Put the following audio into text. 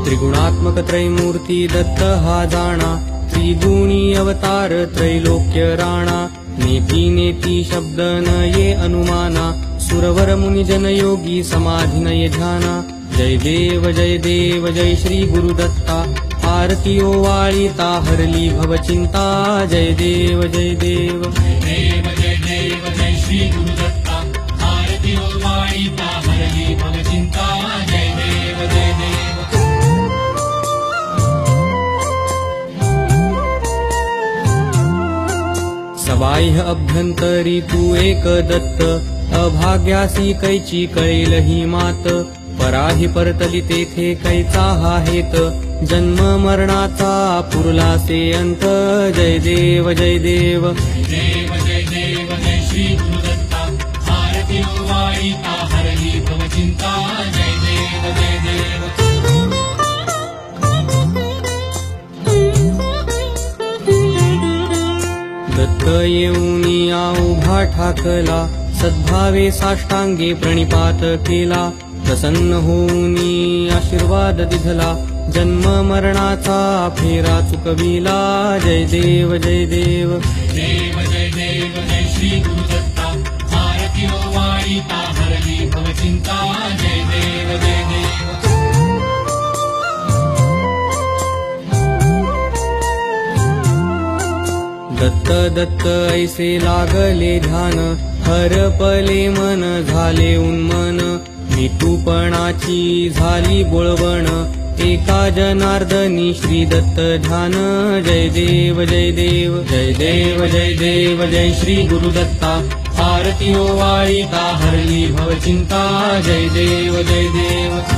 त्रिगुणात्मक त्रैमूर्ती दत्त हा जाणा, त्रिगुणी अवतार त्रैलोक्य राणा। नेती नेती शब्द न ये अनुमाना, सुरवर मुनिजन योगी समाधी नये ध्याना। जय देव जय श्री गुरुदत्ता, आरती ओवाळीता हरली भवचिंता। जय देव जय देव जय श्री गुरुदत्ता, आरती ओवाळीता हरली भवचिंता। जय देव जय देव सबाह्य अभ्यंतरी तू एक दत्त, अभाग्यासी कैची कळेल ही मात। पराही परतली तेथे कैचा हा हेत, जन्म मरणाचा पुरलासे अंत। जय देव जय देव जय श्री गुरुदत्ता, आरती ओवाळीता हरली भवचिंता। जय देव जय देव दत्त येऊनी उभा ठाकला, सद्भावे साष्टांगे प्रणिपात केला। प्रसन्न होऊनी आशीर्वाद दिधला, जन्म मरणाचा फेरा चुकविला। जय देव जय देव जय श्री गुरुदत्ता, आरती ओवाळीता हरली भवचिंता। जय देव जय देव दत्त दत्त ऐसे लागले ध्यान, हरपले मन झाले उन्मन। विटूपणाची झाली बोळवण, एका जनार्दनी श्री दत्त ध्यान। जय देव जय देव जय श्री गुरुदत्ता, आरती ओवाळीता हरली भवचिंता। जय देव जय देव